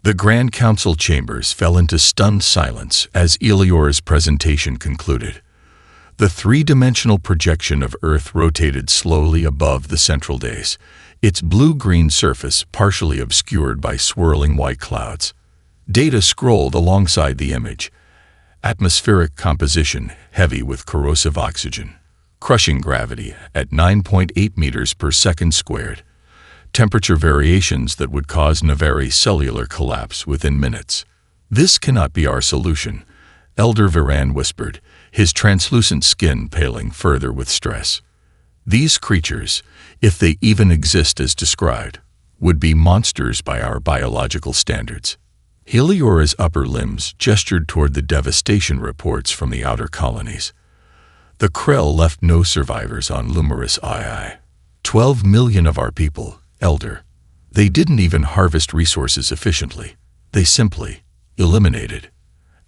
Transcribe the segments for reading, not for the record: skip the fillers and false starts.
The Grand Council chambers fell into stunned silence as Eliora's presentation concluded. The three-dimensional projection of Earth rotated slowly above the central dais, its blue-green surface partially obscured by swirling white clouds. Data scrolled alongside the image. Atmospheric composition heavy with corrosive oxygen. Crushing gravity at 9.8 meters per second squared. Temperature variations that would cause Navarre's cellular collapse within minutes. "This cannot be our solution," Elder Viran whispered, his translucent skin paling further with stress. "These creatures, if they even exist as described, would be monsters by our biological standards." Eliora's upper limbs gestured toward the devastation reports from the outer colonies. The Krell left no survivors on Lumerus II. 12 million of our people, Elder. They didn't even harvest resources efficiently. They simply eliminated.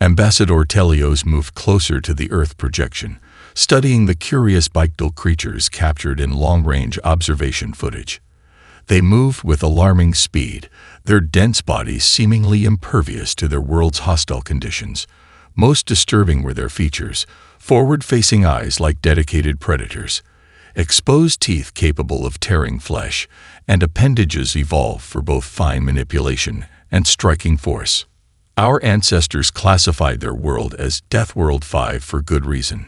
Ambassador Telios moved closer to the Earth projection, studying the curious bictal creatures captured in long-range observation footage. They moved with alarming speed, their dense bodies seemingly impervious to their world's hostile conditions. Most disturbing were their features, forward-facing eyes like dedicated predators, exposed teeth capable of tearing flesh, and appendages evolved for both fine manipulation and striking force. Our ancestors classified their world as Deathworld 5 for good reason,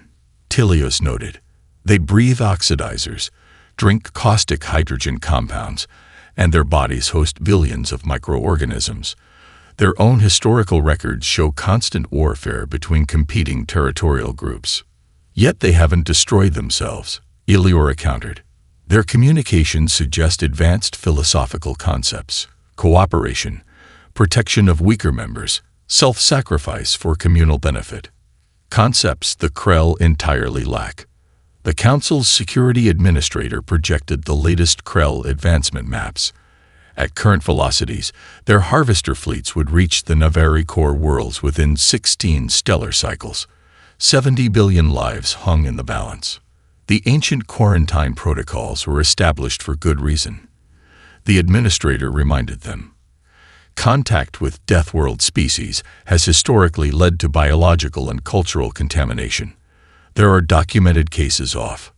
Telios noted. They breathe oxidizers, drink caustic hydrogen compounds, and their bodies host billions of microorganisms. Their own historical records show constant warfare between competing territorial groups. Yet they haven't destroyed themselves, Eliora countered. Their communications suggest advanced philosophical concepts, cooperation, protection of weaker members, self-sacrifice for communal benefit. Concepts the Krell entirely lack. The Council's security administrator projected the latest Krell advancement maps. At current velocities, their harvester fleets would reach the Navarre core worlds within 16 stellar cycles. 70 billion lives hung in the balance. The ancient quarantine protocols were established for good reason. The administrator reminded them. Contact with Deathworld species has historically led to biological and cultural contamination. There are documented cases off.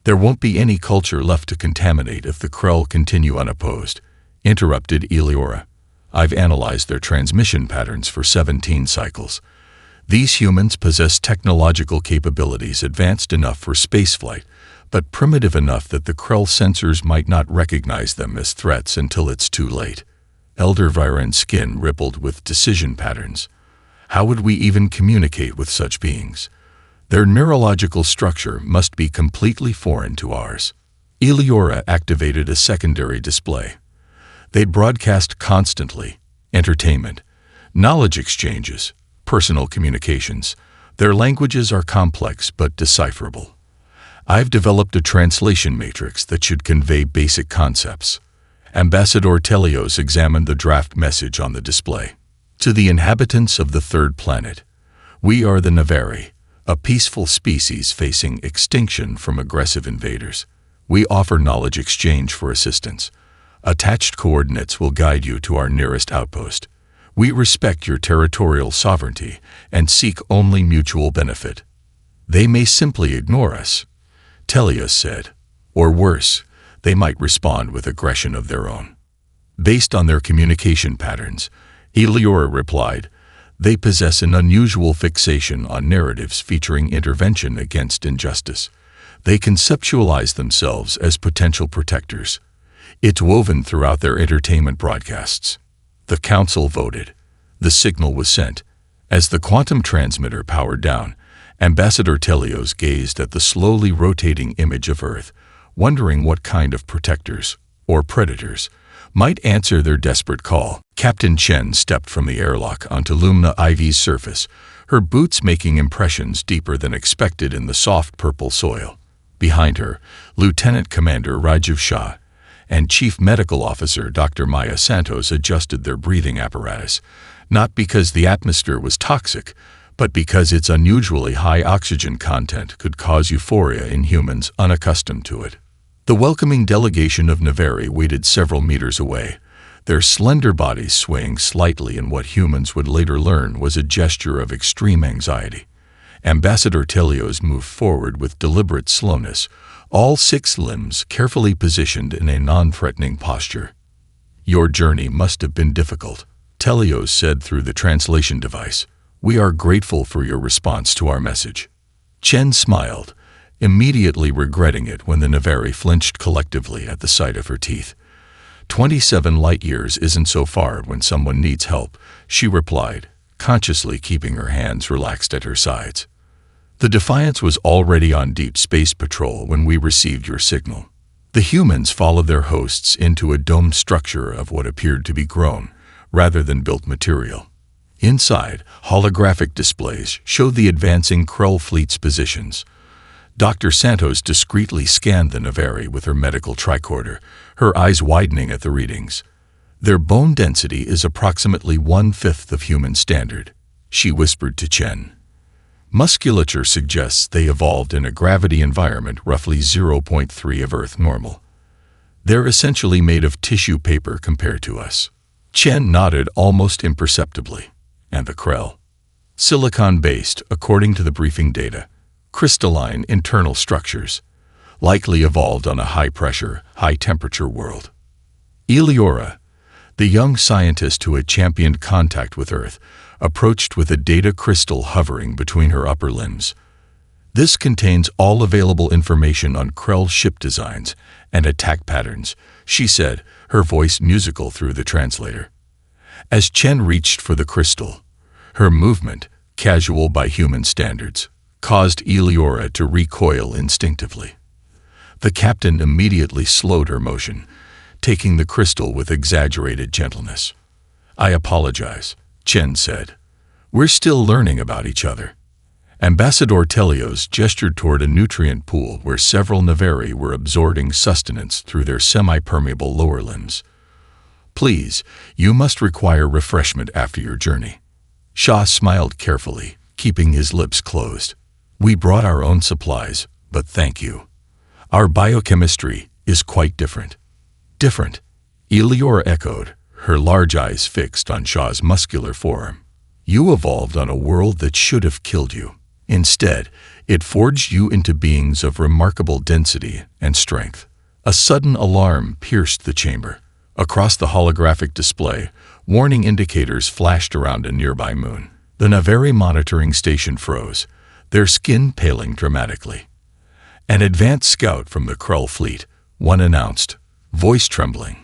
There won't be any culture left to contaminate if the Krell continue unopposed, interrupted Eliora. I've analyzed their transmission patterns for 17 cycles. These humans possess technological capabilities advanced enough for spaceflight, but primitive enough that the Krell sensors might not recognize them as threats until it's too late. Elder Viren's skin rippled with decision patterns. How would we even communicate with such beings? Their neurological structure must be completely foreign to ours. Eliora activated a secondary display. They'd broadcast constantly, entertainment, knowledge exchanges, personal communications. Their languages are complex but decipherable. I've developed a translation matrix that should convey basic concepts. Ambassador Telios examined the draft message on the display. To the inhabitants of the third planet, we are the Navarre, a peaceful species facing extinction from aggressive invaders. We offer knowledge exchange for assistance. Attached coordinates will guide you to our nearest outpost. We respect your territorial sovereignty and seek only mutual benefit. They may simply ignore us, Telios said. Or worse, they might respond with aggression of their own. Based on their communication patterns, Eliora replied, they possess an unusual fixation on narratives featuring intervention against injustice. They conceptualize themselves as potential protectors. It's woven throughout their entertainment broadcasts. The Council voted. The signal was sent. As the quantum transmitter powered down, Ambassador Telios gazed at the slowly rotating image of Earth, wondering what kind of protectors, or predators, might answer their desperate call. Captain Chen stepped from the airlock onto Lumina IV's surface, her boots making impressions deeper than expected in the soft purple soil. Behind her, Lieutenant Commander Rajiv Shah and Chief Medical Officer Dr. Maya Santos adjusted their breathing apparatus, not because the atmosphere was toxic, but because its unusually high oxygen content could cause euphoria in humans unaccustomed to it. The welcoming delegation of Navarre waited several meters away, their slender bodies swaying slightly in what humans would later learn was a gesture of extreme anxiety. Ambassador Telios moved forward with deliberate slowness, all 6 limbs carefully positioned in a non-threatening posture. "Your journey must have been difficult," Telios said through the translation device. "We are grateful for your response to our message." Chen smiled, immediately regretting it when the Navari flinched collectively at the sight of her teeth. 27 light-years isn't so far when someone needs help, she replied, consciously keeping her hands relaxed at her sides. "The Defiance was already on deep space patrol when we received your signal." The humans followed their hosts into a domed structure of what appeared to be grown, rather than built material. Inside, holographic displays showed the advancing Krell fleet's positions. Dr. Santos discreetly scanned the Navari with her medical tricorder, her eyes widening at the readings. "Their bone density is approximately 1/5 of human standard," she whispered to Chen. "Musculature suggests they evolved in a gravity environment roughly 0.3 of Earth normal. They're essentially made of tissue paper compared to us." Chen nodded almost imperceptibly. "And the Krell?" "Silicon-based, according to the briefing data. Crystalline internal structures, likely evolved on a high-pressure, high-temperature world." Eleora, the young scientist who had championed contact with Earth, approached with a data crystal hovering between her upper limbs. "This contains all available information on Krell ship designs and attack patterns," she said, her voice musical through the translator. As Chen reached for the crystal, her movement, casual by human standards, caused Eleora to recoil instinctively. The captain immediately slowed her motion, taking the crystal with exaggerated gentleness. "I apologize," Chen said. "We're still learning about each other." Ambassador Telios gestured toward a nutrient pool where several Navari were absorbing sustenance through their semi-permeable lower limbs. "Please, you must require refreshment after your journey." Shah smiled carefully, keeping his lips closed. "We brought our own supplies, but thank you. Our biochemistry is quite different." "Different?" Eleora echoed, her large eyes fixed on Shah's muscular forearm. "You evolved on a world that should have killed you. Instead, it forged you into beings of remarkable density and strength." A sudden alarm pierced the chamber. Across the holographic display, warning indicators flashed around a nearby moon. The Navari monitoring station froze, their skin paling dramatically. "An advanced scout from the Krell fleet," one announced, voice trembling.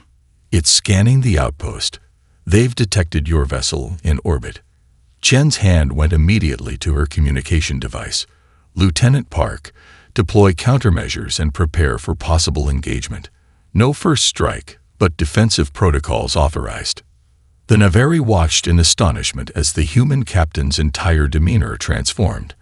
"It's scanning the outpost. They've detected your vessel in orbit." Chen's hand went immediately to her communication device. "Lieutenant Park, deploy countermeasures and prepare for possible engagement. No first strike, but defensive protocols authorized." The Navari watched in astonishment as the human captain's entire demeanor transformed.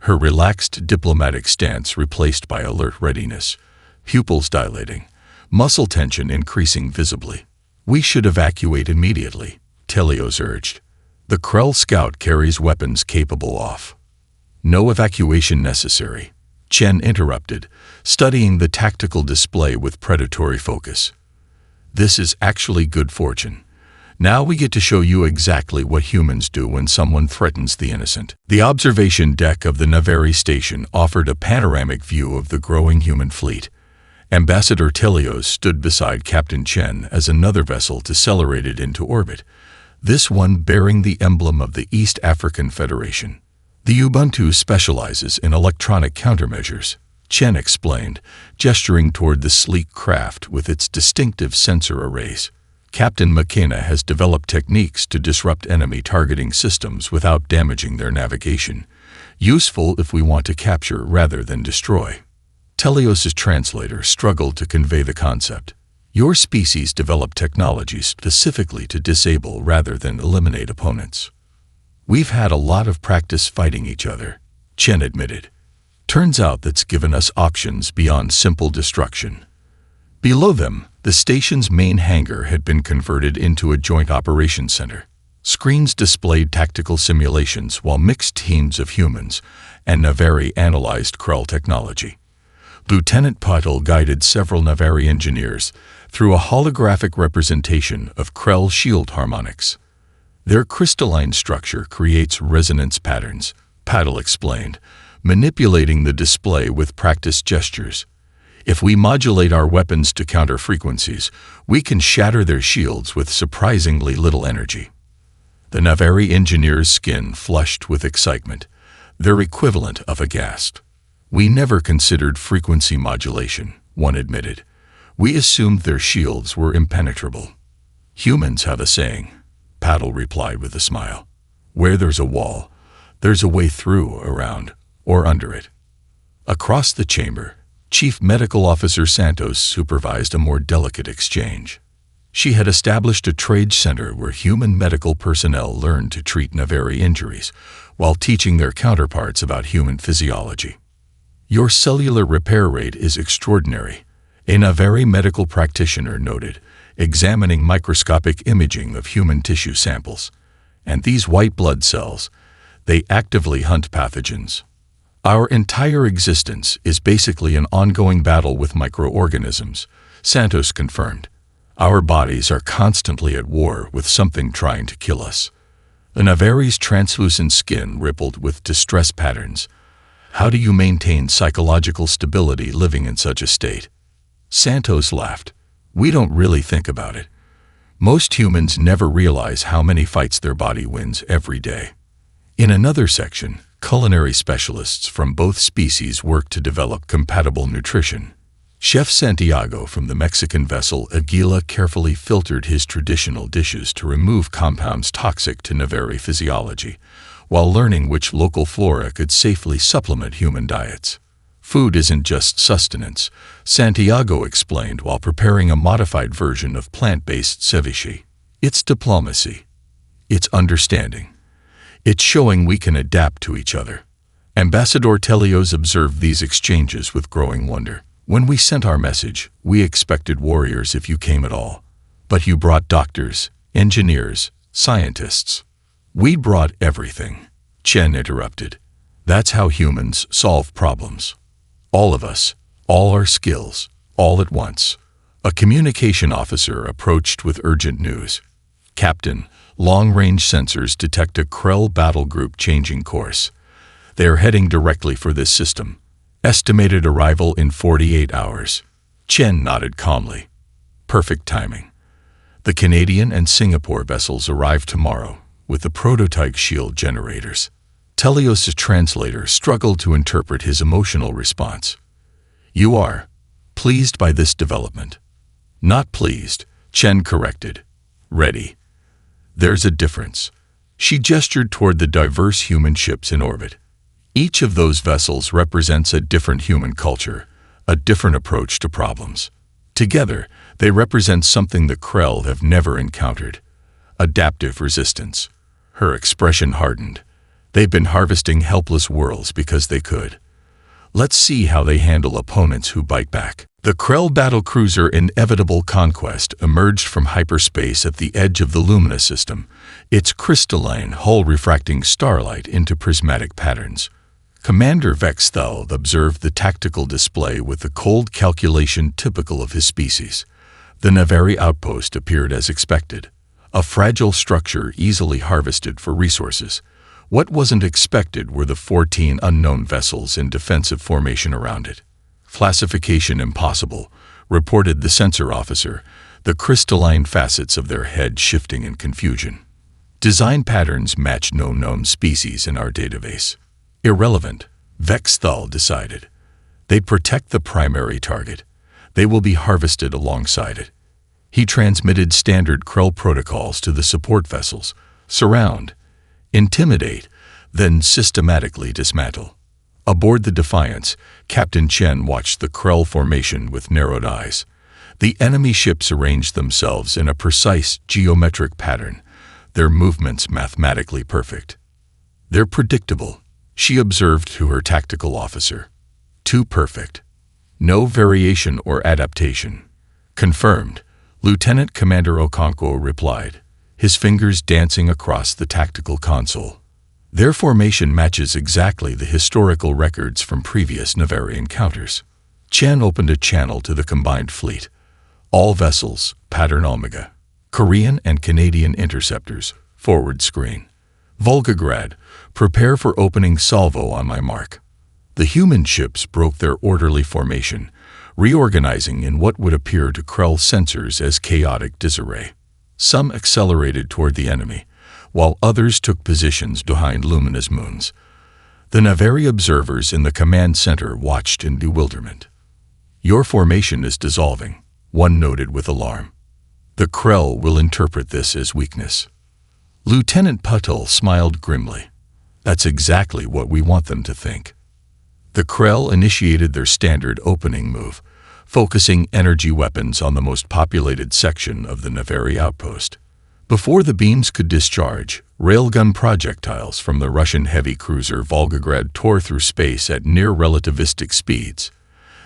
Her relaxed diplomatic stance replaced by alert readiness, pupils dilating, muscle tension increasing visibly. "We should evacuate immediately," Telios urged. "The Krell scout carries weapons capable of." "No evacuation necessary," Chen interrupted, studying the tactical display with predatory focus. "This is actually good fortune. Now we get to show you exactly what humans do when someone threatens the innocent." The observation deck of the Navari station offered a panoramic view of the growing human fleet. Ambassador Telios stood beside Captain Chen as another vessel decelerated into orbit, this one bearing the emblem of the East African Federation. "The Ubuntu specializes in electronic countermeasures," Chen explained, gesturing toward the sleek craft with its distinctive sensor arrays. "Captain McKenna has developed techniques to disrupt enemy targeting systems without damaging their navigation, useful if we want to capture rather than destroy." Telios' translator struggled to convey the concept. "Your species developed technologies specifically to disable rather than eliminate opponents." "We've had a lot of practice fighting each other," Chen admitted. "Turns out that's given us options beyond simple destruction." Below them, the station's main hangar had been converted into a joint operations center. Screens displayed tactical simulations while mixed teams of humans and Navari analyzed Krell technology. Lieutenant Patel guided several Navari engineers, through a holographic representation of Krell shield harmonics. Their crystalline structure creates resonance patterns, Paddle explained, manipulating the display with practiced gestures. If we modulate our weapons to counter frequencies, we can shatter their shields with surprisingly little energy. The Navari engineer's skin flushed with excitement, their equivalent of aghast. We never considered frequency modulation, one admitted. We assumed their shields were impenetrable. Humans have a saying, Paddle replied with a smile. Where there's a wall, there's a way through, around, or under it. Across the chamber, Chief Medical Officer Santos supervised a more delicate exchange. She had established a trade center where human medical personnel learned to treat Navari injuries, while teaching their counterparts about human physiology. Your cellular repair rate is extraordinary, a Navari medical practitioner noted, examining microscopic imaging of human tissue samples. And these white blood cells, they actively hunt pathogens. Our entire existence is basically an ongoing battle with microorganisms, Santos confirmed. Our bodies are constantly at war with something trying to kill us. The Navari's translucent skin rippled with distress patterns. How do you maintain psychological stability living in such a state? Santos laughed. We don't really think about it. Most humans never realize how many fights their body wins every day. In another section, culinary specialists from both species work to develop compatible nutrition. Chef Santiago from the Mexican vessel Aguila carefully filtered his traditional dishes to remove compounds toxic to Navari physiology, while learning which local flora could safely supplement human diets. Food isn't just sustenance, Santiago explained while preparing a modified version of plant-based ceviche. It's diplomacy. It's understanding. It's showing we can adapt to each other. Ambassador Telios observed these exchanges with growing wonder. When we sent our message, we expected warriors if you came at all. But you brought doctors, engineers, scientists. We brought everything, Chen interrupted. That's how humans solve problems. All of us, all our skills, all at once. A communication officer approached with urgent news. Captain, long-range sensors detect a Krell battle group changing course. They are heading directly for this system. Estimated arrival in 48 hours. Chen nodded calmly. Perfect timing. The Canadian and Singapore vessels arrive tomorrow with the prototype shield generators. Telios' translator struggled to interpret his emotional response. You are pleased by this development. Not pleased, Chen corrected. Ready. There's a difference. She gestured toward the diverse human ships in orbit. Each of those vessels represents a different human culture, a different approach to problems. Together, they represent something the Krell have never encountered. Adaptive resistance. Her expression hardened. They've been harvesting helpless worlds because they could. Let's see how they handle opponents who bite back. The Krell battlecruiser Inevitable Conquest emerged from hyperspace at the edge of the Lumina system, its crystalline hull refracting starlight into prismatic patterns. Commander Vexthal observed the tactical display with the cold calculation typical of his species. The Navari outpost appeared as expected, a fragile structure easily harvested for resources. What wasn't expected were the 14 unknown vessels in defensive formation around it. Classification impossible, reported the sensor officer, the crystalline facets of their head shifting in confusion. Design patterns match no known species in our database. Irrelevant, Vexthal decided. They protect the primary target. They will be harvested alongside it. He transmitted standard Krell protocols to the support vessels. Surround, intimidate, then systematically dismantle. Aboard the Defiance, Captain Chen watched the Krell formation with narrowed eyes. The enemy ships arranged themselves in a precise geometric pattern, their movements mathematically perfect. They're predictable, she observed to her tactical officer. Too perfect. No variation or adaptation. Confirmed, Lieutenant Commander Okonkwo replied, his fingers dancing across the tactical console. Their formation matches exactly the historical records from previous Navari encounters. Chen opened a channel to the combined fleet. All vessels, pattern Omega. Korean and Canadian interceptors, forward screen. Volgograd, prepare for opening salvo on my mark. The human ships broke their orderly formation, reorganizing in what would appear to Krell sensors as chaotic disarray. Some accelerated toward the enemy, while others took positions behind luminous moons. The Navari observers in the command center watched in bewilderment. Your formation is dissolving, one noted with alarm. The Krell will interpret this as weakness. Lieutenant Patel smiled grimly. That's exactly what we want them to think. The Krell initiated their standard opening move, focusing energy weapons on the most populated section of the Navari outpost. Before the beams could discharge, railgun projectiles from the Russian heavy cruiser Volgograd tore through space at near-relativistic speeds.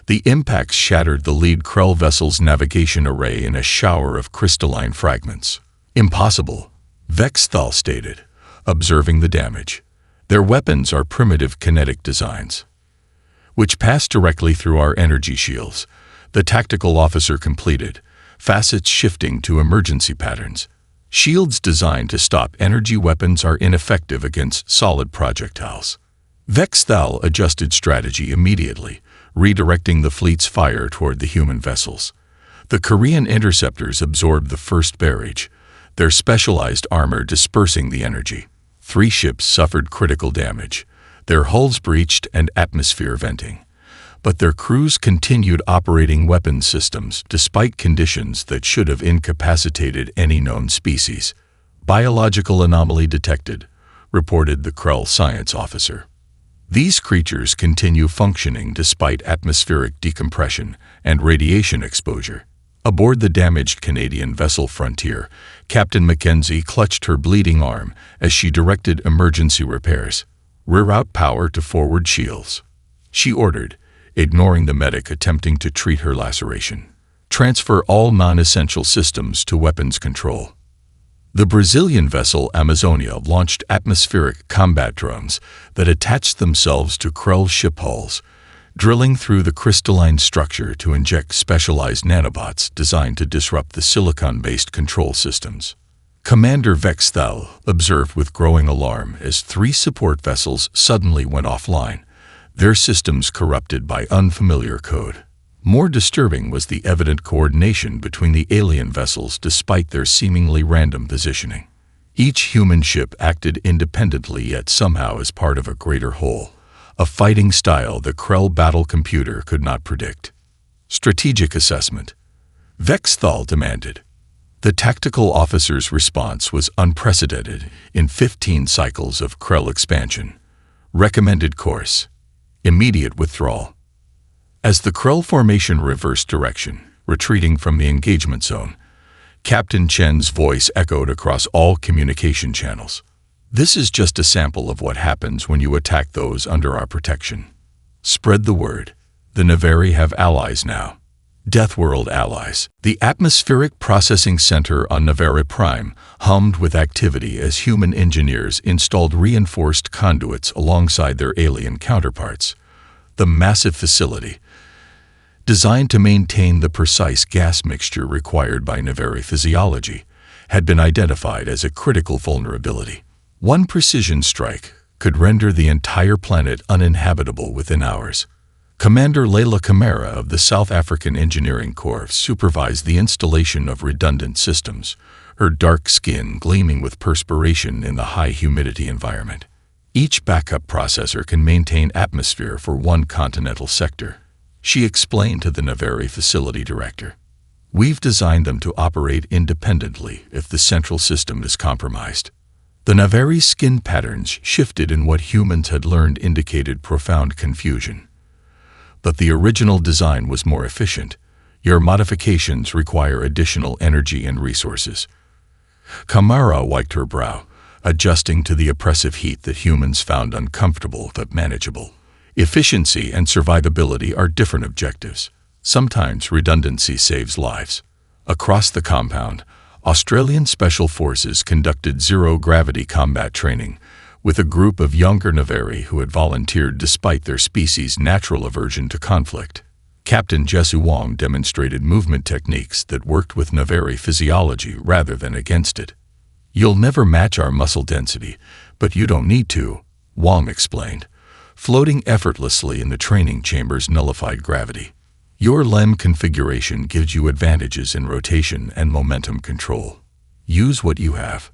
The impacts shattered the lead Krell vessel's navigation array in a shower of crystalline fragments. Impossible, Vexthal stated, observing the damage. Their weapons are primitive kinetic designs, which pass directly through our energy shields, the tactical officer completed, facets shifting to emergency patterns. Shields designed to stop energy weapons are ineffective against solid projectiles. Vexthal adjusted strategy immediately, redirecting the fleet's fire toward the human vessels. The Korean interceptors absorbed the first barrage, their specialized armor dispersing the energy. 3 ships suffered critical damage, their hulls breached and atmosphere venting. But their crews continued operating weapons systems despite conditions that should have incapacitated any known species. Biological anomaly detected, reported the Krell science officer. These creatures continue functioning despite atmospheric decompression and radiation exposure. Aboard the damaged Canadian vessel Frontier, Captain Mackenzie clutched her bleeding arm as she directed emergency repairs. Reroute power to forward shields, she ordered, ignoring the medic attempting to treat her laceration. Transfer all non-essential systems to weapons control. The Brazilian vessel Amazonia launched atmospheric combat drones that attached themselves to Krell ship hulls, drilling through the crystalline structure to inject specialized nanobots designed to disrupt the silicon-based control systems. Commander Vexthal observed with growing alarm as 3 support vessels suddenly went offline, their systems corrupted by unfamiliar code. More disturbing was the evident coordination between the alien vessels despite their seemingly random positioning. Each human ship acted independently yet somehow as part of a greater whole, a fighting style the Krell battle computer could not predict. Strategic assessment, Vexthal demanded. The tactical officer's response was unprecedented in 15 cycles of Krell expansion. Recommended course: immediate withdrawal. As the Krell formation reversed direction, retreating from the engagement zone, Captain Chen's voice echoed across all communication channels. This is just a sample of what happens when you attack those under our protection. Spread the word. The Navari have allies now. Deathworld allies. The atmospheric processing center on Navari Prime hummed with activity as human engineers installed reinforced conduits alongside their alien counterparts. The massive facility, designed to maintain the precise gas mixture required by Navari physiology, had been identified as a critical vulnerability. One precision strike could render the entire planet uninhabitable within hours. Commander Leila Camara of the South African Engineering Corps supervised the installation of redundant systems, her dark skin gleaming with perspiration in the high-humidity environment. Each backup processor can maintain atmosphere for one continental sector, she explained to the Navari facility director. We've designed them to operate independently if the central system is compromised. The Navari skin patterns shifted in what humans had learned indicated profound confusion. But the original design was more efficient. Your modifications require additional energy and resources. Kamara wiped her brow, adjusting to the oppressive heat that humans found uncomfortable but manageable. Efficiency and survivability are different objectives. Sometimes redundancy saves lives. Across the compound, Australian Special Forces conducted zero-gravity combat training with a group of younger Navari who had volunteered despite their species' natural aversion to conflict. Captain Jesu Wong demonstrated movement techniques that worked with Naveri physiology rather than against it. "You'll never match our muscle density, but you don't need to," Wong explained, floating effortlessly in the training chamber's nullified gravity. "Your LEM configuration gives you advantages in rotation and momentum control. Use what you have."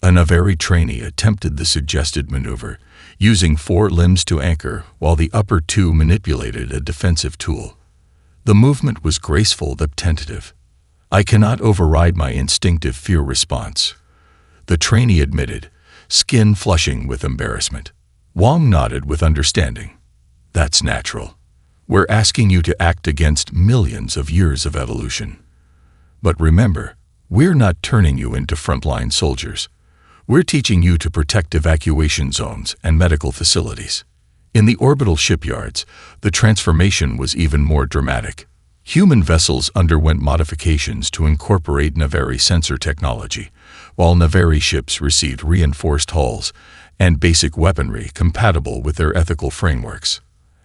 A Naveri trainee attempted the suggested maneuver, using 4 limbs to anchor while the upper 2 manipulated a defensive tool. The movement was graceful but tentative. "I cannot override my instinctive fear response," the trainee admitted, skin flushing with embarrassment. Wong nodded with understanding. "That's natural. We're asking you to act against millions of years of evolution. But remember, we're not turning you into frontline soldiers. We're teaching you to protect evacuation zones and medical facilities." In the orbital shipyards, the transformation was even more dramatic. Human vessels underwent modifications to incorporate Naveri sensor technology, while Naveri ships received reinforced hulls and basic weaponry compatible with their ethical frameworks.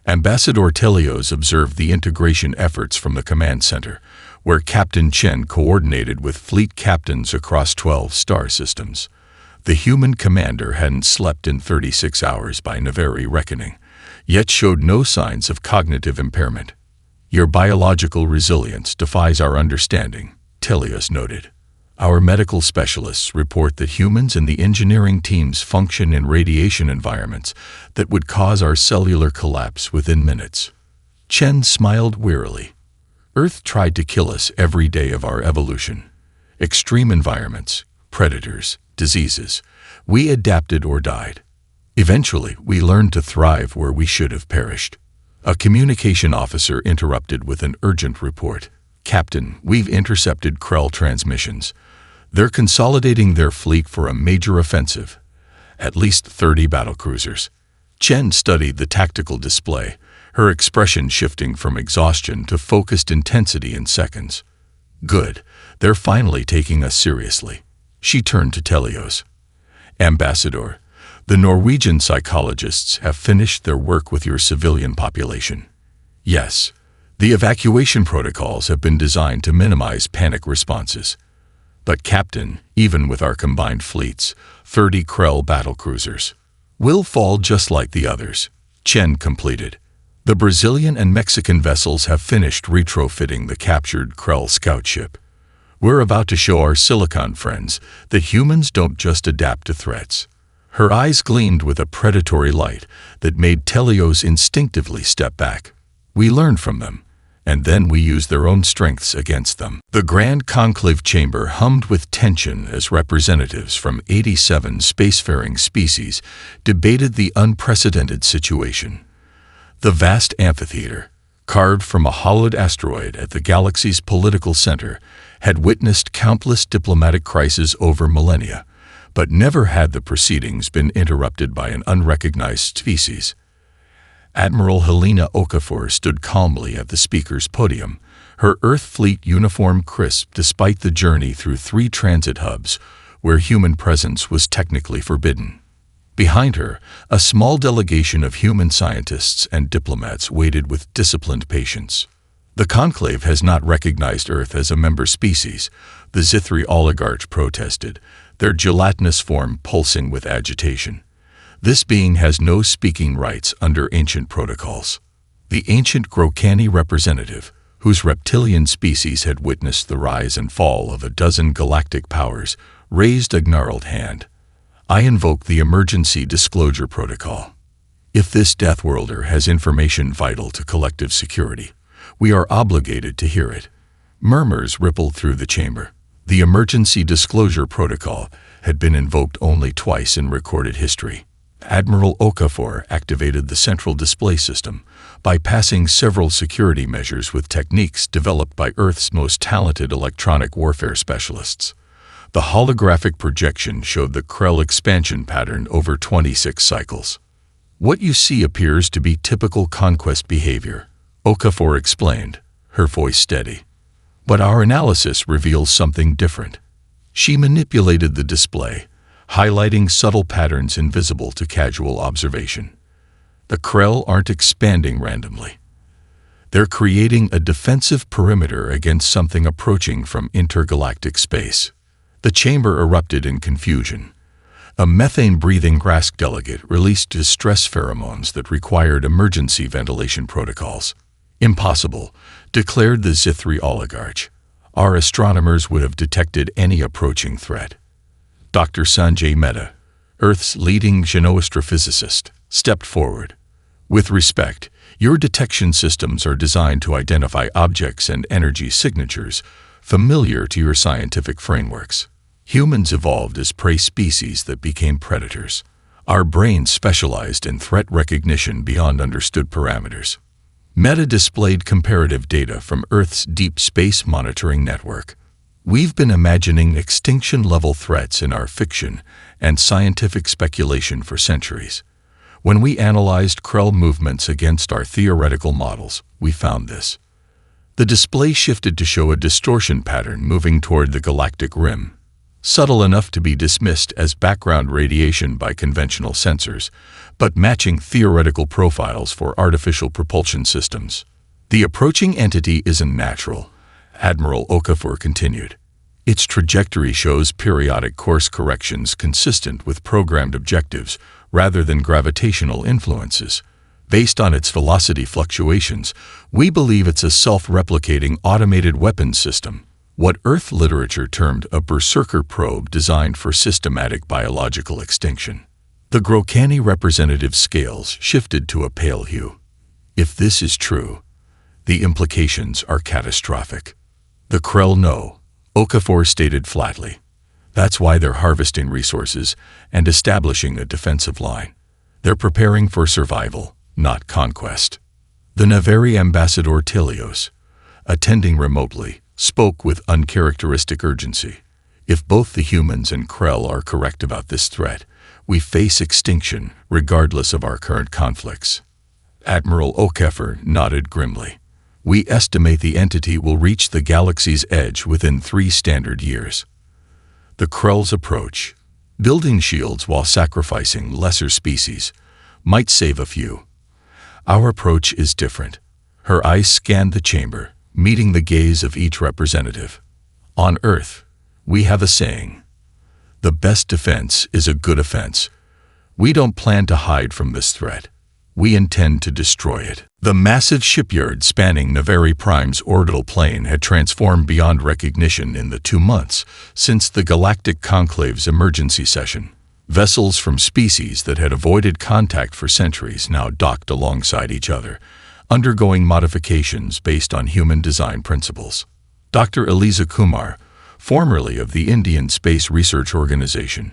Ambassador Telios observed the integration efforts from the command center, where Captain Chen coordinated with fleet captains across 12 star systems. The human commander hadn't slept in 36 hours by Naveri reckoning, yet showed no signs of cognitive impairment. "Your biological resilience defies our understanding," Telios noted. "Our medical specialists report that humans and the engineering teams function in radiation environments that would cause our cellular collapse within minutes." Chen smiled wearily. "Earth tried to kill us every day of our evolution. Extreme environments, predators, diseases. We adapted or died. Eventually, we learned to thrive where we should have perished." A communication officer interrupted with an urgent report. "Captain, we've intercepted Krell transmissions. They're consolidating their fleet for a major offensive. At least 30 battlecruisers." Chen studied the tactical display, her expression shifting from exhaustion to focused intensity in seconds. "Good. They're finally taking us seriously." She turned to Telios. "Ambassador, the Norwegian psychologists have finished their work with your civilian population." "Yes. The evacuation protocols have been designed to minimize panic responses. But Captain, even with our combined fleets, 30 Krell battlecruisers will fall just like the others," Chen completed. "The Brazilian and Mexican vessels have finished retrofitting the captured Krell scout ship. We're about to show our Silicon friends that humans don't just adapt to threats." Her eyes gleamed with a predatory light that made Telios instinctively step back. "We learn from them, and then we use their own strengths against them." The Grand Conclave chamber hummed with tension as representatives from 87 spacefaring species debated the unprecedented situation. The vast amphitheater, carved from a hollowed asteroid at the galaxy's political center, had witnessed countless diplomatic crises over millennia, but never had the proceedings been interrupted by an unrecognized species. Admiral Helena Okafor stood calmly at the speaker's podium, her Earth fleet uniform crisp despite the journey through 3 transit hubs where human presence was technically forbidden. Behind her, a small delegation of human scientists and diplomats waited with disciplined patience. "The Conclave has not recognized Earth as a member species," the Zithri oligarch protested, their gelatinous form pulsing with agitation. "This being has no speaking rights under ancient protocols." The ancient Grokani representative, whose reptilian species had witnessed the rise and fall of a dozen galactic powers, raised a gnarled hand. "I invoke the Emergency Disclosure Protocol. If this Deathworlder has information vital to collective security, we are obligated to hear it." Murmurs rippled through the chamber. The Emergency Disclosure Protocol had been invoked only twice in recorded history. Admiral Okafor activated the central display system, bypassing several security measures with techniques developed by Earth's most talented electronic warfare specialists. The holographic projection showed the Krell expansion pattern over 26 cycles. "What you see appears to be typical Conquest behavior," Okafor explained, her voice steady. "But our analysis reveals something different." She manipulated the display, highlighting subtle patterns invisible to casual observation. "The Krell aren't expanding randomly. They're creating a defensive perimeter against something approaching from intergalactic space. The chamber erupted in confusion. A methane-breathing Grask delegate released distress pheromones that required emergency ventilation protocols. Impossible, declared the Zithri oligarch. Our astronomers would have detected any approaching threat. Dr. Sanjay Mehta, Earth's leading xenoastrophysicist, stepped forward. With respect, your detection systems are designed to identify objects and energy signatures familiar to your scientific frameworks. Humans evolved as prey species that became predators. Our brains specialized in threat recognition beyond understood parameters. Meta displayed comparative data from Earth's deep space monitoring network. We've been imagining extinction-level threats in our fiction and scientific speculation for centuries. When we analyzed Krell movements against our theoretical models, we found this. The display shifted to show a distortion pattern moving toward the galactic rim, subtle enough to be dismissed as background radiation by conventional sensors, but matching theoretical profiles for artificial propulsion systems. The approaching entity isn't natural, Admiral Okafor continued. Its trajectory shows periodic course corrections consistent with programmed objectives rather than gravitational influences. Based on its velocity fluctuations, we believe it's a self-replicating automated weapons system, what Earth literature termed a berserker probe designed for systematic biological extinction. The Grokani representative scales shifted to a pale hue. If this is true, the implications are catastrophic. The Krell know, Okafor stated flatly. That's why they're harvesting resources and establishing a defensive line. They're preparing for survival, not conquest. The Naveri ambassador Tilios, attending remotely, spoke with uncharacteristic urgency. If both the humans and Krell are correct about this threat, we face extinction regardless of our current conflicts. Admiral Okafor nodded grimly. We estimate the entity will reach the galaxy's edge within 3 standard years. The Krell's approach, building shields while sacrificing lesser species, might save a few. Our approach is different. Her eyes scanned the chamber, meeting the gaze of each representative. On Earth, we have a saying, the best defense is a good offense. We don't plan to hide from this threat. We intend to destroy it. The massive shipyard spanning Naveri Prime's orbital plane had transformed beyond recognition in the 2 months since the Galactic Conclave's emergency session. Vessels from species that had avoided contact for centuries now docked alongside each other, undergoing modifications based on human design principles. Dr. Eliza Kumar, formerly of the Indian Space Research Organization,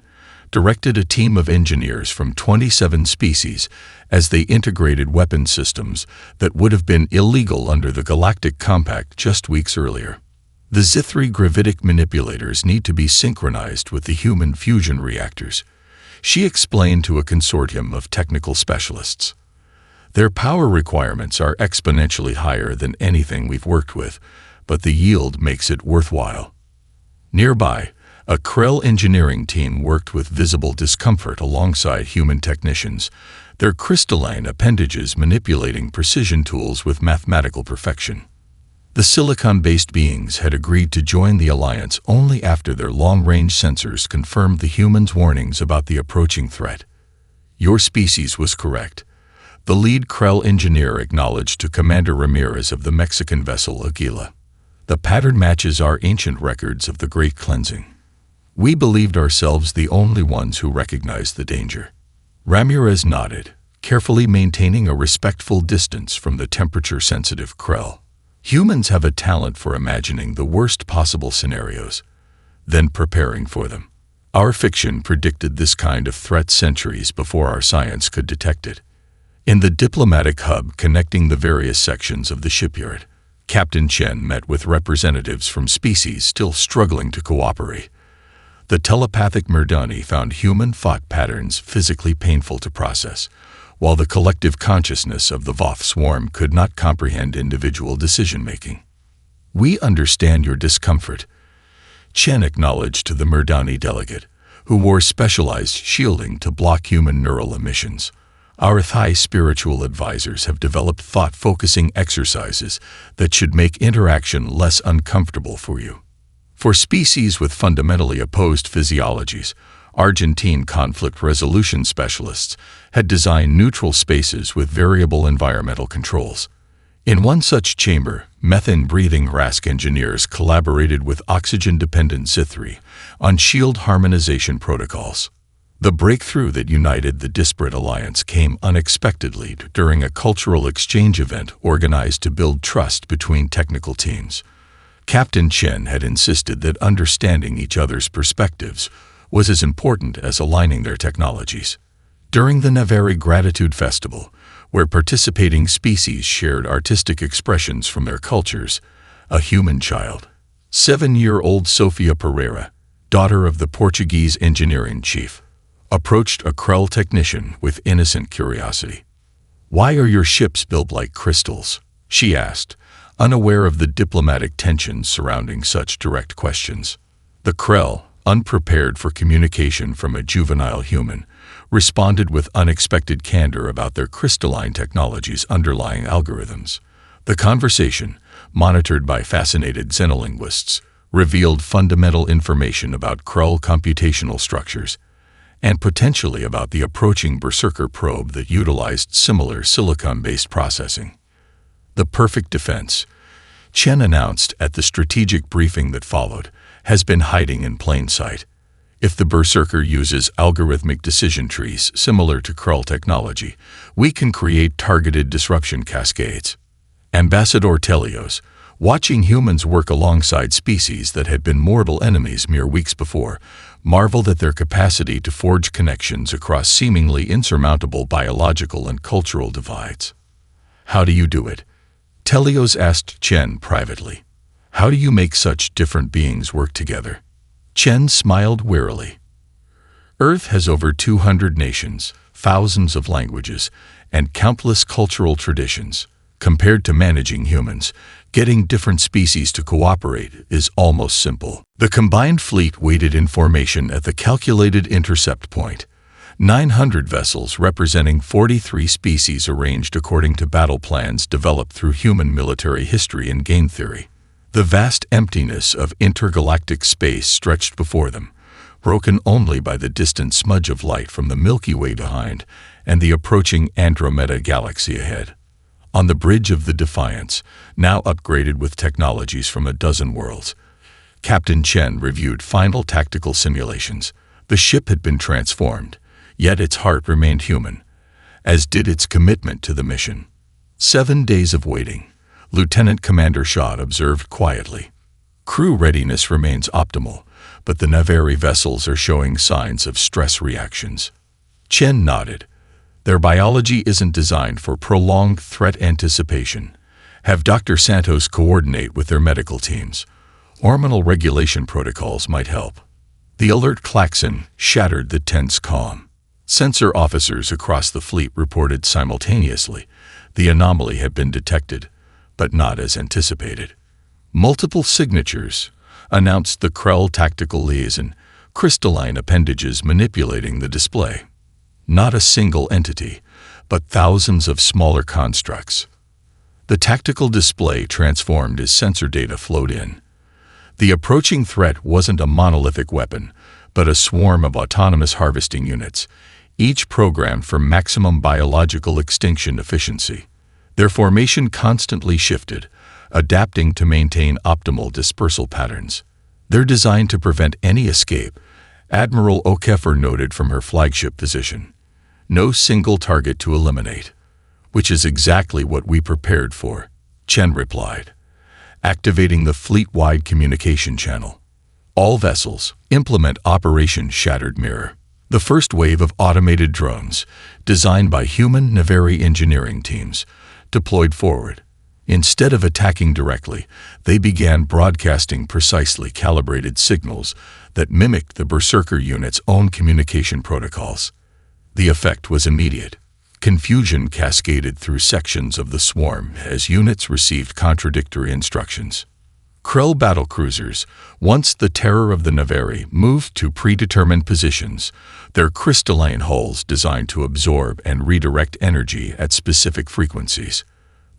directed a team of engineers from 27 species as they integrated weapon systems that would have been illegal under the Galactic Compact just weeks earlier. The Zithri gravitic manipulators need to be synchronized with the human fusion reactors, she explained to a consortium of technical specialists. Their power requirements are exponentially higher than anything we've worked with, but the yield makes it worthwhile. Nearby, a Krell engineering team worked with visible discomfort alongside human technicians, their crystalline appendages manipulating precision tools with mathematical perfection. The silicon-based beings had agreed to join the alliance only after their long-range sensors confirmed the humans' warnings about the approaching threat. Your species was correct, the lead Krell engineer acknowledged to Commander Ramirez of the Mexican vessel Aguila. The pattern matches our ancient records of the Great Cleansing. We believed ourselves the only ones who recognized the danger. Ramirez nodded, carefully maintaining a respectful distance from the temperature-sensitive Krell. Humans have a talent for imagining the worst possible scenarios, then preparing for them. Our fiction predicted this kind of threat centuries before our science could detect it. In the diplomatic hub connecting the various sections of the shipyard, Captain Chen met with representatives from species still struggling to cooperate. The telepathic Merdani found human thought patterns physically painful to process, while the collective consciousness of the Voth swarm could not comprehend individual decision-making. We understand your discomfort, Chen acknowledged to the Merdani delegate, who wore specialized shielding to block human neural emissions. Our Thai spiritual advisors have developed thought-focusing exercises that should make interaction less uncomfortable for you. For species with fundamentally opposed physiologies, Argentine conflict resolution specialists had designed neutral spaces with variable environmental controls. In one such chamber, methane-breathing RASC engineers collaborated with oxygen-dependent Zithri on shield harmonization protocols. The breakthrough that united the disparate alliance came unexpectedly during a cultural exchange event organized to build trust between technical teams. Captain Chen had insisted that understanding each other's perspectives was as important as aligning their technologies. During the Naveri Gratitude Festival, where participating species shared artistic expressions from their cultures, a human child, 7-year-old Sofia Pereira, daughter of the Portuguese engineering chief, approached a Krell technician with innocent curiosity. "Why are your ships built like crystals?" she asked, unaware of the diplomatic tensions surrounding such direct questions. The Krell, unprepared for communication from a juvenile human, responded with unexpected candor about their crystalline technology's underlying algorithms. The conversation, monitored by fascinated xenolinguists, revealed fundamental information about Krell computational structures, and potentially about the approaching Berserker probe that utilized similar silicon-based processing. The perfect defense, Chen announced at the strategic briefing that followed, has been hiding in plain sight. If the Berserker uses algorithmic decision trees similar to Krell technology, we can create targeted disruption cascades. Ambassador Telios, watching humans work alongside species that had been mortal enemies mere weeks before, marveled at their capacity to forge connections across seemingly insurmountable biological and cultural divides. "How do you do it?" Telios asked Chen privately. "How do you make such different beings work together?" Chen smiled wearily. "Earth has over 200 nations, thousands of languages, and countless cultural traditions. Compared to managing humans, getting different species to cooperate is almost simple." The combined fleet waited in formation at the calculated intercept point. 900 vessels representing 43 species arranged according to battle plans developed through human military history and game theory. The vast emptiness of intergalactic space stretched before them, broken only by the distant smudge of light from the Milky Way behind and the approaching Andromeda galaxy ahead. On the bridge of the Defiance, now upgraded with technologies from a dozen worlds, Captain Chen reviewed final tactical simulations. The ship had been transformed, yet its heart remained human, as did its commitment to the mission. 7 days of waiting, Lieutenant Commander Shaw observed quietly. Crew readiness remains optimal, but the Naveri vessels are showing signs of stress reactions. Chen nodded. Their biology isn't designed for prolonged threat anticipation. Have Dr. Santos coordinate with their medical teams. Hormonal regulation protocols might help. The alert klaxon shattered the tense calm. Sensor officers across the fleet reported simultaneously. The anomaly had been detected, but not as anticipated. Multiple signatures, announced the Krell tactical liaison, crystalline appendages manipulating the display. Not a single entity, but thousands of smaller constructs. The tactical display transformed as sensor data flowed in. The approaching threat wasn't a monolithic weapon, but a swarm of autonomous harvesting units, each programmed for maximum biological extinction efficiency. Their formation constantly shifted, adapting to maintain optimal dispersal patterns. They're designed to prevent any escape, Admiral O'Keefer noted from her flagship position. No single target to eliminate, which is exactly what we prepared for, Chen replied, activating the fleet-wide communication channel. All vessels, implement Operation Shattered Mirror. The first wave of automated drones, designed by human Naveri engineering teams, deployed forward. Instead of attacking directly, they began broadcasting precisely calibrated signals that mimicked the Berserker unit's own communication protocols. The effect was immediate. Confusion cascaded through sections of the swarm as units received contradictory instructions. Krell battlecruisers, once the terror of the Navari, moved to predetermined positions, their crystalline hulls designed to absorb and redirect energy at specific frequencies.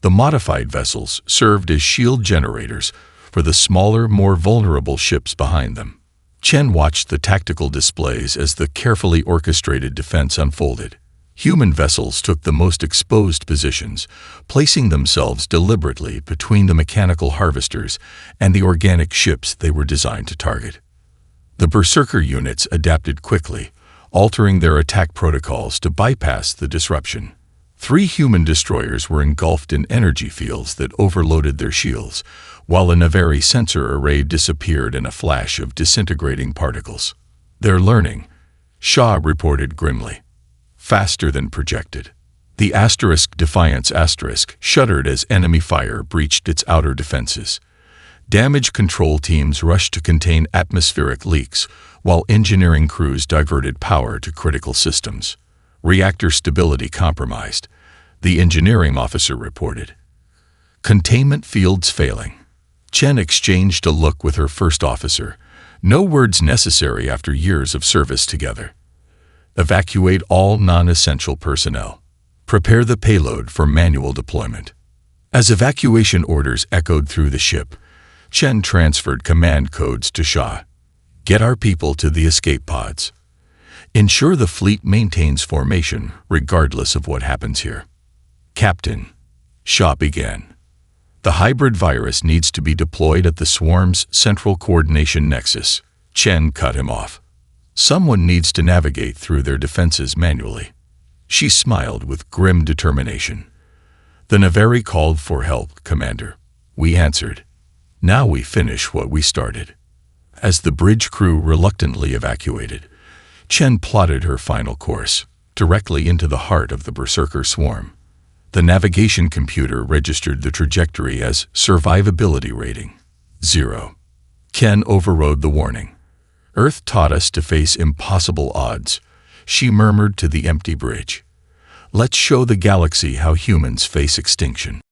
The modified vessels served as shield generators for the smaller, more vulnerable ships behind them. Chen watched the tactical displays as the carefully orchestrated defense unfolded. Human vessels took the most exposed positions, placing themselves deliberately between the mechanical harvesters and the organic ships they were designed to target. The Berserker units adapted quickly, altering their attack protocols to bypass the disruption. 3 human destroyers were engulfed in energy fields that overloaded their shields, while a Navari sensor array disappeared in a flash of disintegrating particles. "They're learning," Shaw reported grimly. "Faster than projected." The Defiance shuddered as enemy fire breached its outer defenses. Damage control teams rushed to contain atmospheric leaks, while engineering crews diverted power to critical systems. "Reactor stability compromised," the engineering officer reported. "Containment fields failing." Chen exchanged a look with her first officer. No words necessary after years of service together. "Evacuate all non-essential personnel. Prepare the payload for manual deployment." As evacuation orders echoed through the ship, Chen transferred command codes to Shaw. "Get our people to the escape pods. Ensure the fleet maintains formation regardless of what happens here." "Captain," Shaw began, "the hybrid virus needs to be deployed at the swarm's central coordination nexus." Chen cut him off. "Someone needs to navigate through their defenses manually." She smiled with grim determination. "The Navari called for help, Commander. We answered. Now we finish what we started." As the bridge crew reluctantly evacuated, Chen plotted her final course, directly into the heart of the Berserker swarm. The navigation computer registered the trajectory as survivability rating 0. Ken overrode the warning. "Earth taught us to face impossible odds," she murmured to the empty bridge. "Let's show the galaxy how humans face extinction."